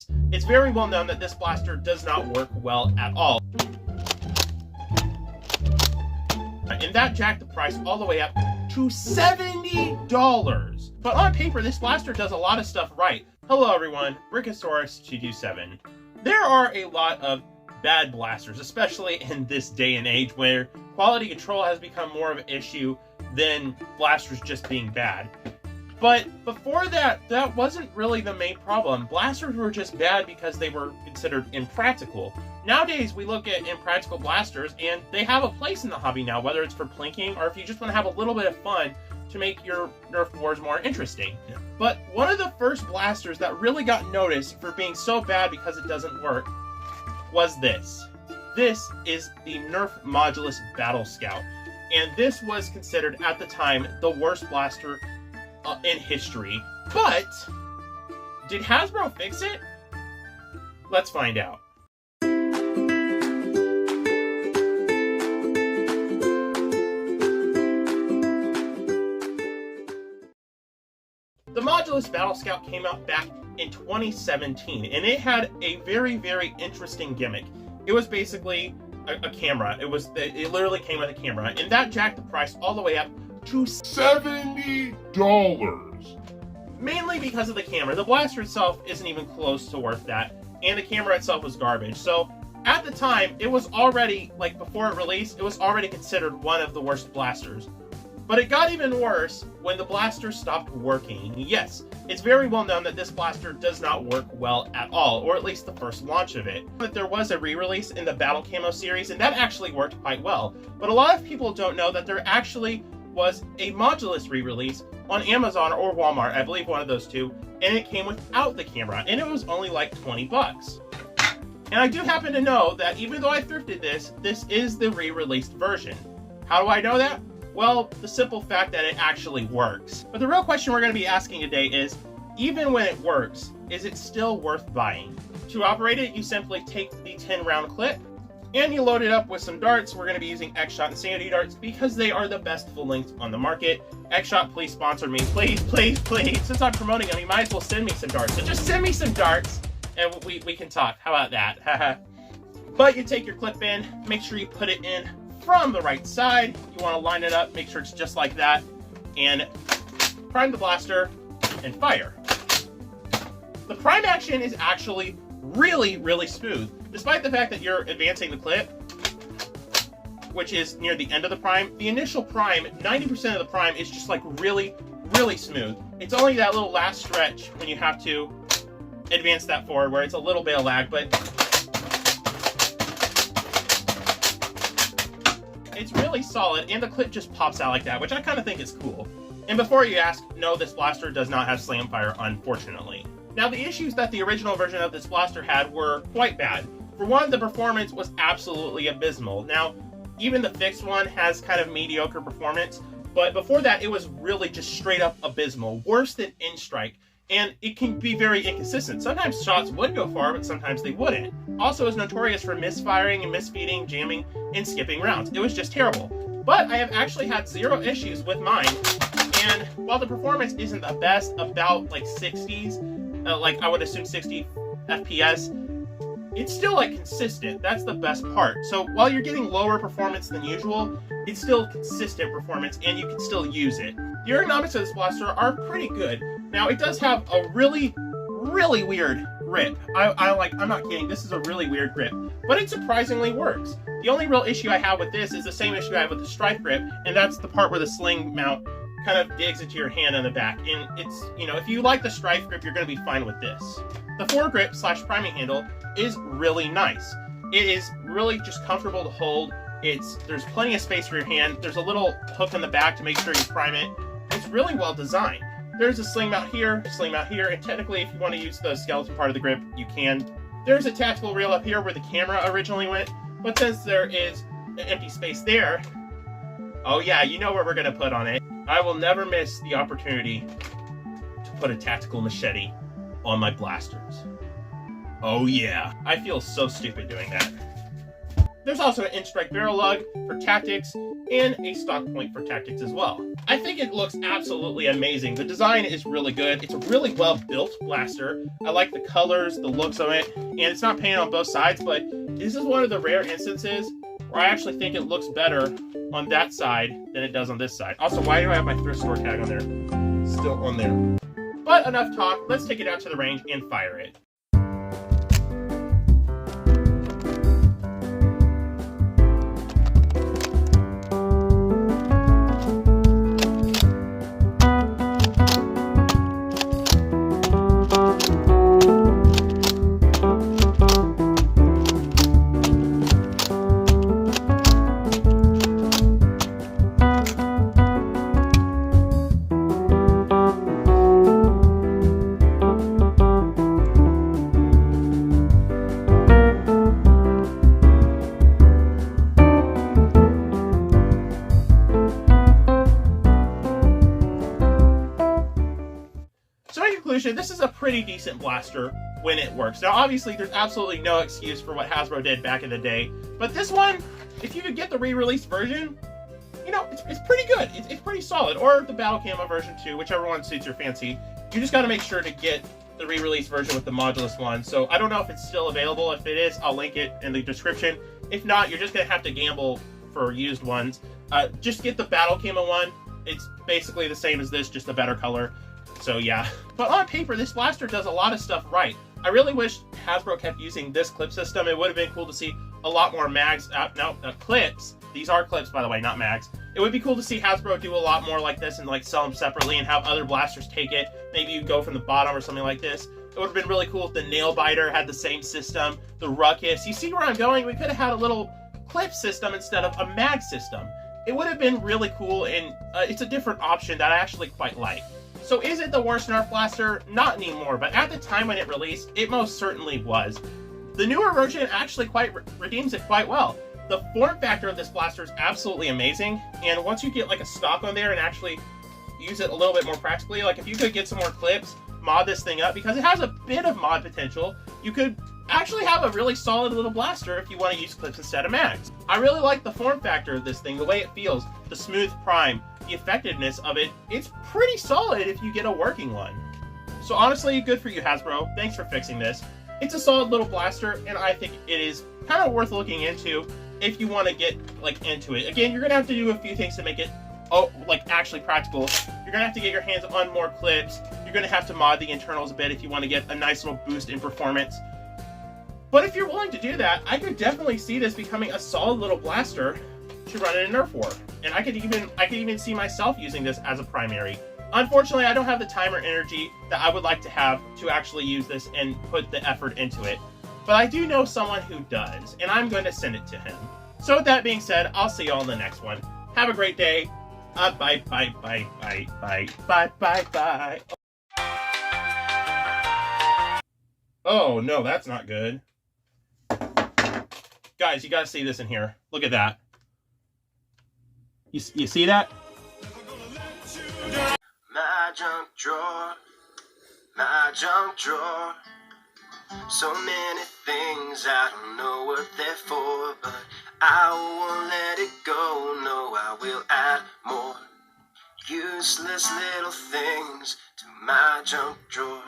price. It's very well known that this blaster does not work well at all. And that jacked the price all the way up to $70. But on paper, this blaster does a lot of stuff right. Hello everyone, Brickosaurus227. There are a lot of bad blasters, especially in this day and age where quality control has become more of an issue than blasters just being bad. But before that, that wasn't really the main problem. Blasters were just bad because they were considered impractical. Nowadays, we look at impractical blasters, and they have a place in the hobby now, whether it's for plinking or if you just want to have a little bit of fun to make your Nerf wars more interesting. But one of the first blasters that really got noticed for being so bad because it doesn't work was this. This is the Nerf Modulus Battlescout, and this was considered at the time the worst blaster in history. But did Hasbro fix it? Let's find out. The Modulus Battlescout came out back in 2017, and it had a very, very interesting gimmick. It was basically a camera. It literally came with a camera, and that jacked the price all the way up to $70. Mainly because of the camera. The blaster itself isn't even close to worth that, and the camera itself was garbage. So at the time, it was already, like before it released, it was already considered one of the worst blasters. But it got even worse when the blaster stopped working. Yes, it's very well known that this blaster does not work well at all, or at least the first launch of it. But there was a re-release in the Battle Camo series, and that actually worked quite well. But a lot of people don't know that there actually was a Modulus re-release on Amazon or Walmart, I believe one of those two, and it came without the camera, and it was only like 20 bucks. And I do happen to know that even though I thrifted this, this is the re-released version. How do I know that? Well, the simple fact that it actually works. But the real question we're going to be asking today is, even when it works, is it still worth buying? To operate it, you simply take the 10-round clip, and you load it up with some darts. We're going to be using X-Shot and Sanity darts because they are the best full length on the market. X-Shot, please sponsor me. Please, please, please. Since I'm promoting them, you might as well send me some darts. So just send me some darts, and we can talk. How about that? But you take your clip in, make sure you put it in from the right side. You want to line it up, make sure it's just like that, and prime the blaster and fire. The prime action is actually really, really smooth. Despite the fact that you're advancing the clip, which is near the end of the prime, the initial prime, 90% of the prime is just like really, really smooth. It's only that little last stretch when you have to advance that forward where it's a little bit of lag, but it's really solid, and the clip just pops out like that, which I kind of think is cool. And before you ask, no, this blaster does not have slam fire, unfortunately. Now, the issues that the original version of this blaster had were quite bad. For one, the performance was absolutely abysmal. Now, even the fixed one has kind of mediocre performance, but before that, it was really just straight up abysmal, worse than In-Strike. And it can be very inconsistent. Sometimes shots would go far, but sometimes they wouldn't. Also, is notorious for misfiring and misfeeding, jamming, and skipping rounds. It was just terrible. But I have actually had zero issues with mine. And while the performance isn't the best, about like 60s, like I would assume 60 FPS, it's still like consistent. That's the best part. So while you're getting lower performance than usual, it's still consistent performance and you can still use it. The ergonomics of this blaster are pretty good. Now, it does have a really, really weird grip. I'm not kidding, this is a really weird grip, but it surprisingly works. The only real issue I have with this is the same issue I have with the Strife grip, and that's the part where the sling mount kind of digs into your hand on the back. And it's, you know, if you like the Strife grip, you're going to be fine with this. The foregrip / priming handle is really nice. It is really just comfortable to hold. There's plenty of space for your hand. There's a little hook on the back to make sure you prime it. It's really well designed. There's a sling mount here, and technically if you want to use the skeleton part of the grip, you can. There's a tactical reel up here where the camera originally went, but since there is an empty space there, oh yeah, you know what we're going to put on it. I will never miss the opportunity to put a tactical machete on my blasters. Oh yeah, I feel so stupid doing that. There's also an inch strike barrel lug for tactics and a stock point for tactics as well. I think it looks absolutely amazing. The design is really good. It's a really well built blaster. I like the colors, the looks of it, and it's not painted on both sides, but this is one of the rare instances where I actually think it looks better on that side than it does on this side. Also, why do I have my thrift store tag on there? Still on there. But enough talk, let's take it out to the range and fire it. This is a pretty decent blaster when it works. Now, obviously, there's absolutely no excuse for what Hasbro did back in the day, but this one, if you could get the re-released version, you know, it's pretty good. It's pretty solid. Or the Battle Camo version too, whichever one suits your fancy. You just got to make sure to get the re-released version with the Modulus one. So I don't know if it's still available. If it is, I'll link it in the description. If not, you're just going to have to gamble for used ones. Just get the Battle Camo one. It's basically the same as this, just a better color. So yeah, but on paper, this blaster does a lot of stuff right. I really wish Hasbro kept using this clip system. It would have been cool to see a lot more mags, clips. These are clips, by the way, not mags. It would be cool to see Hasbro do a lot more like this and like sell them separately and have other blasters take it. Maybe you go from the bottom or something like this. It would have been really cool if the Nail Biter had the same system, the Ruckus. You see where I'm going? We could have had a little clip system instead of a mag system. It would have been really cool, and it's a different option that I actually quite like. So is it the worst Nerf blaster? Not anymore, but at the time when it released, it most certainly was. The newer version actually redeems it quite well. The form factor of this blaster is absolutely amazing, and once you get like a stock on there and actually use it a little bit more practically, like if you could get some more clips, mod this thing up, because it has a bit of mod potential, you could actually have a really solid little blaster if you want to use clips instead of mags. I really like the form factor of this thing, the way it feels, the smooth prime, the effectiveness of it. It's pretty solid if you get a working one. So honestly, good for you, Hasbro. Thanks for fixing this. It's a solid little blaster, and I think it is kind of worth looking into if you want to get like into it. Again, you're gonna have to do a few things to make it actually practical. You're gonna have to get your hands on more clips. You're gonna have to mod the internals a bit if you want to get a nice little boost in performance. But if you're willing to do that, I could definitely see this becoming a solid little blaster to run in a Nerf war. And I could even see myself using this as a primary. Unfortunately, I don't have the time or energy that I would like to have to actually use this and put the effort into it. But I do know someone who does, and I'm going to send it to him. So with that being said, I'll see y'all in the next one. Have a great day. Bye. Oh, no, that's not good. Guys, you gotta see this in here. Look at that. You see that? My junk drawer. So many things, I don't know what they're for, but I won't let it go. No, I will add more useless little things to my junk drawer.